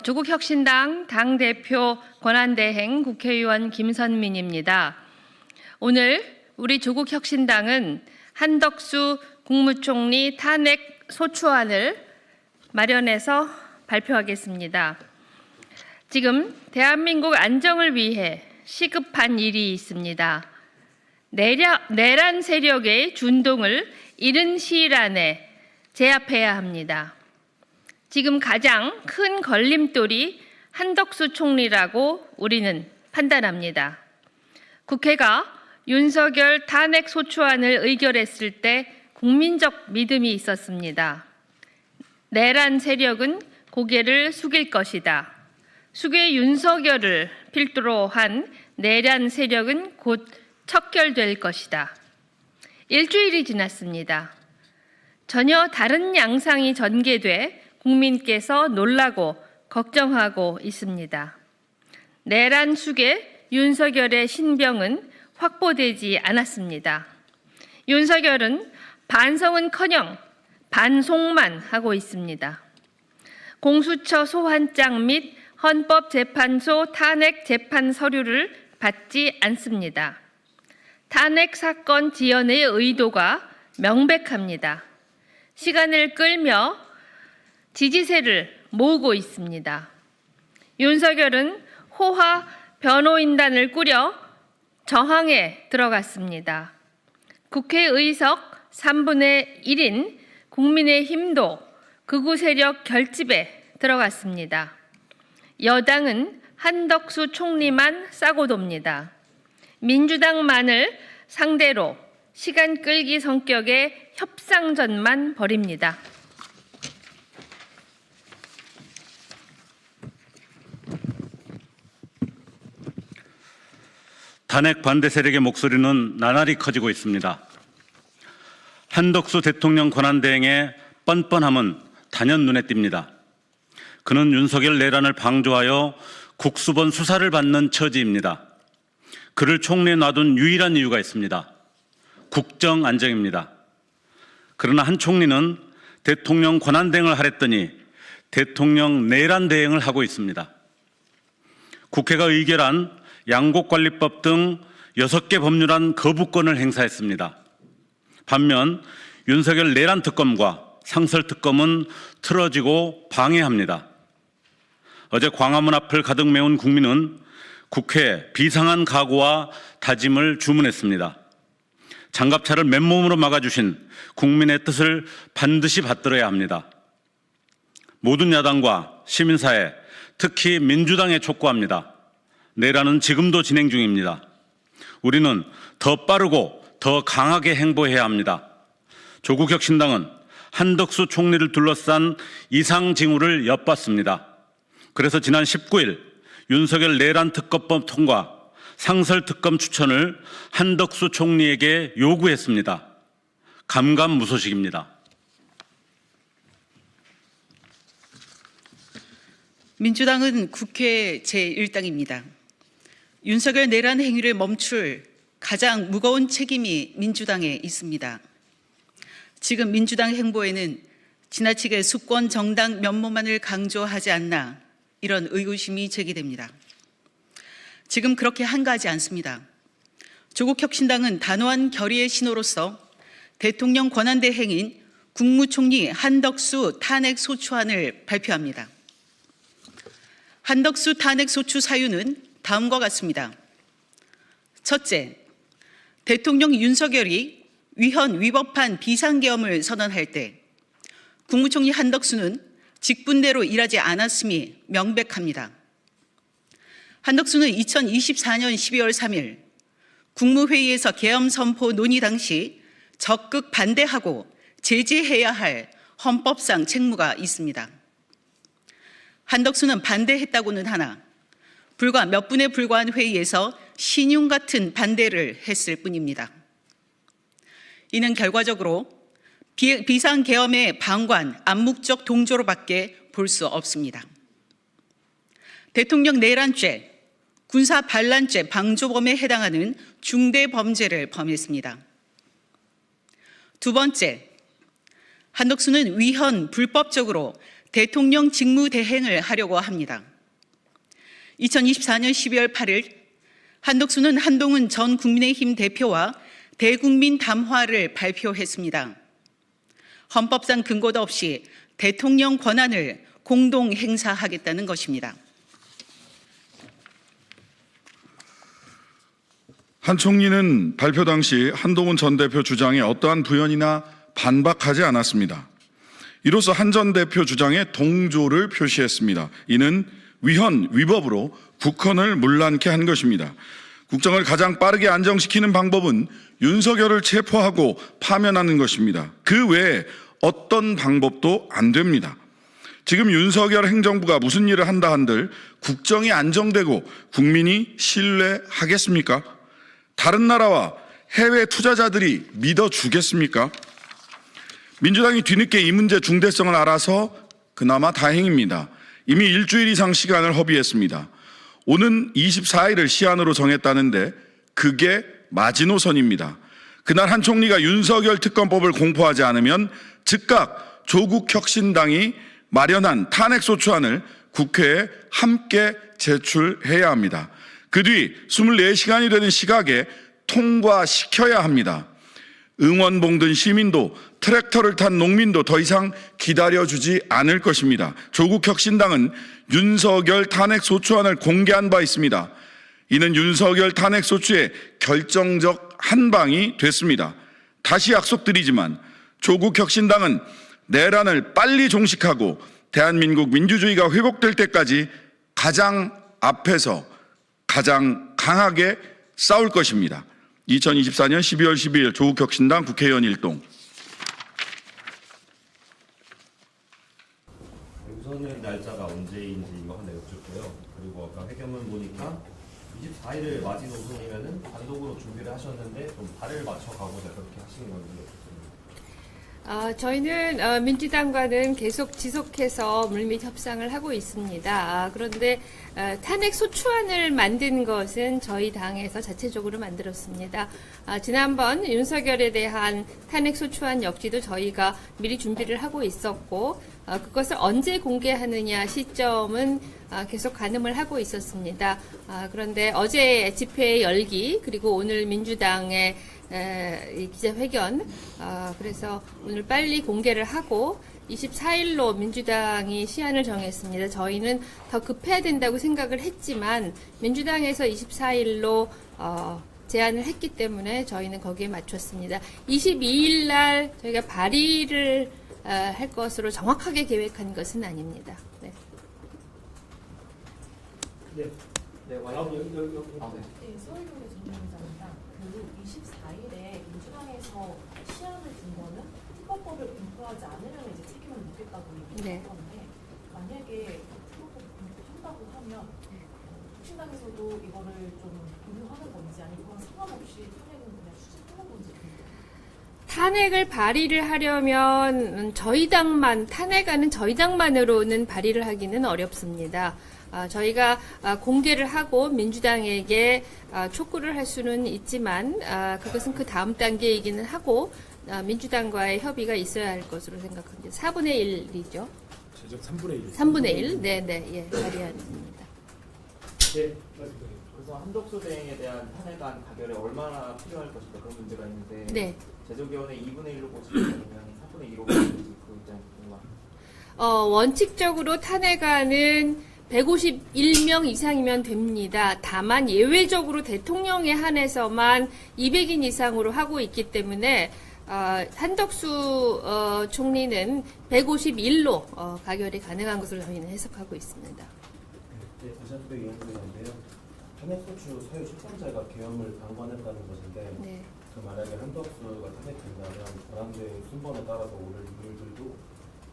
조국혁신당 당대표 권한대행 국회의원 김선민입니다. 오늘 우리 조국혁신당은 한덕수 국무총리 탄핵 소추안을 마련해서 발표하겠습니다. 지금 대한민국 안정을 위해 시급한 일이 있습니다. 내란 세력의 준동을 이른 시일 안에 제압해야 합니다. 지금 가장 큰 걸림돌이 한덕수 총리라고 우리는 판단합니다. 국회가 윤석열 탄핵 소추안을 의결했을 때 국민적 믿음이 있었습니다. 내란 세력은 고개를 숙일 것이다. 숙의 윤석열을 필두로 한 내란 세력은 곧 척결될 것이다. 일주일이 지났습니다. 전혀 다른 양상이 전개돼 국민께서 놀라고 걱정하고 있습니다. 내란 숙의 윤석열의 신병은 확보되지 않았습니다. 윤석열은 반성은커녕 반송만 하고 있습니다. 공수처 소환장 및 헌법재판소 탄핵 재판 서류를 받지 않습니다. 탄핵 사건 지연의 의도가 명백합니다. 시간을 끌며 지지세를 모으고 있습니다. 윤석열은 호화 변호인단을 꾸려 저항에 들어갔습니다. 국회의석 3분의 1인 국민의힘도 극우 세력 결집에 들어갔습니다. 여당은 한덕수 총리만 싸고 돕니다. 민주당만을 상대로 시간 끌기 성격의 협상전만 벌입니다. 탄핵 반대 세력의 목소리는 나날이 커지고 있습니다. 한덕수 대통령 권한대행의 뻔뻔함은 단연 눈에 띕니다. 그는 윤석열 내란을 방조하여 국수본 수사를 받는 처지입니다. 그를 총리에 놔둔 유일한 이유가 있습니다. 국정 안정입니다. 그러나 한 총리는 대통령 권한대행을 하랬더니 대통령 내란 대행을 하고 있습니다. 국회가 의결한 양곡관리법 등 6개 법률안 거부권을 행사했습니다. 반면 윤석열 내란 특검과 상설 특검은 틀어지고 방해합니다. 어제 광화문 앞을 가득 메운 국민은 국회 비상한 각오와 다짐을 주문했습니다. 장갑차를 맨몸으로 막아주신 국민의 뜻을 반드시 받들어야 합니다. 모든 야당과 시민사회, 특히 민주당에 촉구합니다. 내란은 지금도 진행 중입니다. 우리는 더 빠르고 더 강하게 행보해야 합니다. 조국혁신당은 한덕수 총리를 둘러싼 이상징후를 엿봤습니다. 그래서 지난 19일 윤석열 내란 특검법 통과, 상설 특검 추천을 한덕수 총리에게 요구했습니다. 감감무소식입니다. 민주당은 국회 제1당입니다. 윤석열 내란 행위를 멈출 가장 무거운 책임이 민주당에 있습니다. 지금 민주당 행보에는 지나치게 수권 정당 면모만을 강조하지 않나 이런 의구심이 제기됩니다. 지금 그렇게 한가하지 않습니다. 조국혁신당은 단호한 결의의 신호로서 대통령 권한대행인 국무총리 한덕수 탄핵 소추안을 발표합니다. 한덕수 탄핵 소추 사유는 다음과 같습니다. 첫째, 대통령 윤석열이 위헌 위법한 비상계엄을 선언할 때 국무총리 한덕수는 직분대로 일하지 않았음이 명백합니다. 한덕수는 2024년 12월 3일 국무회의에서 계엄 선포 논의 당시 적극 반대하고 제재해야 할 헌법상 책무가 있습니다. 한덕수는 반대했다고는 하나 불과 몇 분에 불과한 회의에서 신용 같은 반대를 했을 뿐입니다. 이는 결과적으로 비상계엄의 방관, 암묵적 동조로밖에 볼 수 없습니다. 대통령 내란죄, 군사반란죄 방조범에 해당하는 중대범죄를 범했습니다. 두 번째, 한덕수는 위헌 불법적으로 대통령 직무대행을 하려고 합니다. 2024년 12월 8일 한덕수는 한동훈 전 국민의힘 대표와 대국민 담화를 발표했습니다. 헌법상 근거도 없이 대통령 권한을 공동 행사하겠다는 것입니다. 한 총리는 발표 당시 한동훈 전 대표 주장에 어떠한 부연이나 반박하지 않았습니다. 이로써 한 전 대표 주장에 동조를 표시했습니다. 이는 위헌, 위법으로 국헌을 문란케 한 것입니다. 국정을 가장 빠르게 안정시키는 방법은 윤석열을 체포하고 파면하는 것입니다. 그 외에 어떤 방법도 안 됩니다. 지금 윤석열 행정부가 무슨 일을 한다 한들 국정이 안정되고 국민이 신뢰하겠습니까? 다른 나라와 해외 투자자들이 믿어주겠습니까? 민주당이 뒤늦게 이 문제 중대성을 알아서 그나마 다행입니다. 이미 일주일 이상 시간을 허비했습니다. 오는 24일을 시한으로 정했다는데 그게 마지노선입니다. 그날 한 총리가 윤석열 특검법을 공포하지 않으면 즉각 조국혁신당이 마련한 탄핵소추안을 국회에 함께 제출해야 합니다. 그 뒤 24시간이 되는 시각에 통과시켜야 합니다. 응원봉 든 시민도 트랙터를 탄 농민도 더 이상 기다려주지 않을 것입니다. 조국혁신당은 윤석열 탄핵소추안을 공개한 바 있습니다. 이는 윤석열 탄핵소추의 결정적 한방이 됐습니다. 다시 약속드리지만 조국혁신당은 내란을 빨리 종식하고 대한민국 민주주의가 회복될 때까지 가장 앞에서 가장 강하게 싸울 것입니다. 2024년 12월 12일 조국혁신당 국회의원 일동. 우선은 날짜가 언제인지 이거 하나 여쭙고요. 그리고 아까 회견문 보니까 24일을 마지노선이면은 단독으로 준비를 하셨는데 좀 발을 맞춰가고자 그렇게 하시는 건지 여쭙습니다. 저희는 민주당과는 계속 지속해서 물밑 협상을 하고 있습니다. 그런데 탄핵 소추안을 만든 것은 저희 당에서 자체적으로 만들었습니다. 지난번 윤석열에 대한 탄핵 소추안 역시도 저희가 미리 준비를 하고 있었고 그것을 언제 공개하느냐 시점은 계속 가늠을 하고 있었습니다. 그런데 어제 집회 열기 그리고 오늘 민주당의 이 기자회견 그래서 오늘 빨리 공개를 하고 24일로 민주당이 시한을 정했습니다. 저희는 더 급해야 된다고 생각을 했지만 민주당에서 24일로 제안을 했기 때문에 저희는 거기에 맞췄습니다. 22일 날 저희가 발의를 할 것으로 정확하게 계획한 것은 아닙니다. 네. 네, 서울교회 전문위원장입니다. 그 24일에 민주당에서 시한을 준 거는 특검법을 공포하지 않으면 이제 책임을 묻겠다고 얘기를 한 건데 만약에 특검법을 공포한다고 하면 혁신당에서도 이거를 좀 공유하는 건지 아니면 그건 상관없이 탄핵은 그냥 추진하는 건지 탄핵을 발의를 하려면 저희 당만 탄핵안은 저희 당만으로는 발의를 하기는 어렵습니다. 저희가 공개를 하고 민주당에게 촉구를 할 수는 있지만 그것은 그 다음 단계이기는 하고 민주당과의 협의가 있어야 할 것으로 생각합니다. 4분의 1이죠. 최적 3분의 1. 3분의 1? 네네, 예, 발의안입니다. 네. 그래서 한덕수 대행에 대한 탄핵안 가결에 얼마나 필요할 것인가 그런 문제가 있는데 네. 제조기원의 2분의 1로 고치면 3분의 2로 고치는지 그 입장이 궁금합니다. 원칙적으로 탄핵안은 151명 이상이면 됩니다. 다만 예외적으로 대통령에 한해서만 200인 이상으로 하고 있기 때문에 한덕수 총리는 151로 가결이 가능한 것으로 저희는 해석하고 있습니다. 네, 다시 한번 이야기인데요. 탄핵소추 사유 출판자가 계엄을 방관했다는 것인데 네. 그 만약에 한덕수가 탄핵된다면 권한대 순번에 따라서 오늘 인물들도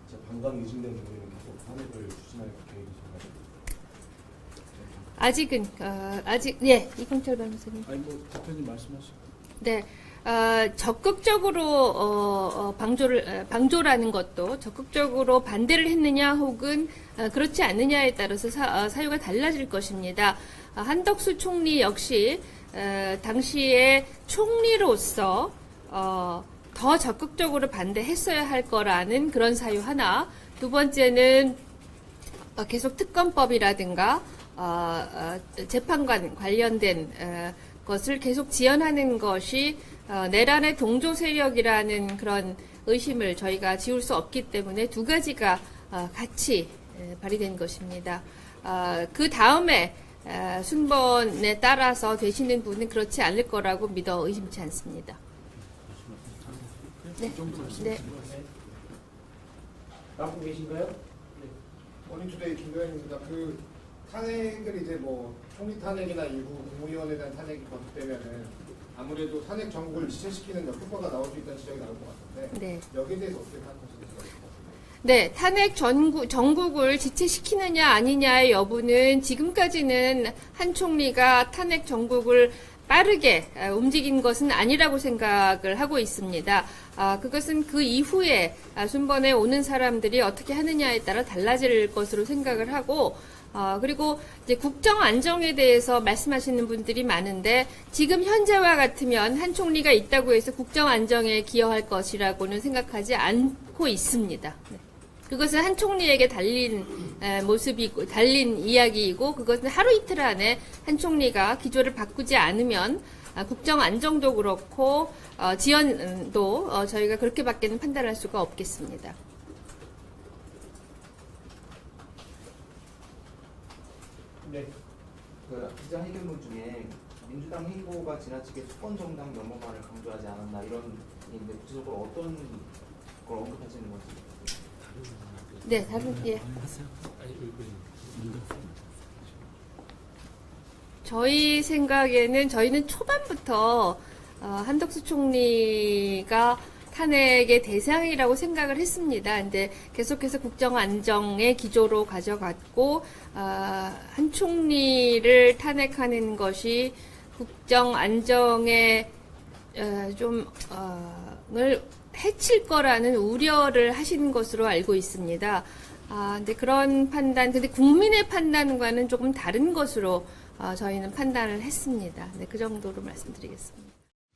이제 방관 의심된 인물은 계속 탄핵을 추진할 계획이신가요? 아직은 아직 예 이경철 변호사님. 아니 뭐 대표님 말씀하시고. 네. 적극적으로 방조라는 것도 적극적으로 반대를 했느냐 혹은 그렇지 않느냐에 따라서 사유가 달라질 것입니다. 한덕수 총리 역시 당시에 총리로서 더 적극적으로 반대했어야 할 거라는 그런 사유 하나, 두 번째는 계속 특검법이라든가 재판관 관련된 것을 계속 지연하는 것이 내란의 동조 세력이라는 그런 의심을 저희가 지울 수 없기 때문에 두 가지가 같이 발의된 것입니다. 그 다음에 순번에 따라서 되시는 분은 그렇지 않을 거라고 믿어 의심치 않습니다. 네. 네. 나오고 계신가요? 머닝투데이 김도현입니다. 그 탄핵을 이제 뭐 총리 탄핵이나 일부 국무위원에 대한 탄핵이 거듭되면은 아무래도 탄핵 정국을 지체시키는 효과가 나올 수 있다는 지적이 나올 것 같은데 네. 여기에 대해서 어떻게 생각하시는지. 네, 탄핵 전국을 지체시키느냐 아니냐의 여부는 지금까지는 한 총리가 탄핵 전국을 빠르게 움직인 것은 아니라고 생각을 하고 있습니다. 그것은 그 이후에 순번에 오는 사람들이 어떻게 하느냐에 따라 달라질 것으로 생각을 하고, 그리고 이제 국정 안정에 대해서 말씀하시는 분들이 많은데 지금 현재와 같으면 한 총리가 있다고 해서 국정 안정에 기여할 것이라고는 생각하지 않고 있습니다. 네. 그것은 한 총리에게 달린 모습이고, 달린 이야기이고, 그것은 하루 이틀 안에 한 총리가 기조를 바꾸지 않으면 국정 안정도 그렇고, 지연도 저희가 그렇게밖에는 판단할 수가 없겠습니다. 네. 그 기자회견문 중에 민주당 행보가 지나치게 수권정당 면모만을 강조하지 않았나 이런 얘기인데 구체적으로 어떤 걸 언급하시는 건지. 네, 예. 저희 생각에는 저희는 초반부터 한덕수 총리가 탄핵의 대상이라고 생각을 했습니다. 근데 계속해서 국정 안정의 기조로 가져갔고 한 총리를 탄핵하는 것이 국정 안정에 을 해칠 거라는 우려를 하시는 것으로 알고 있습니다. 근데 그런 판단, 근데 국민의 판단과는 조금 다른 것으로 저희는 판단을 했습니다. 네, 그 정도로 말씀드리겠습니다.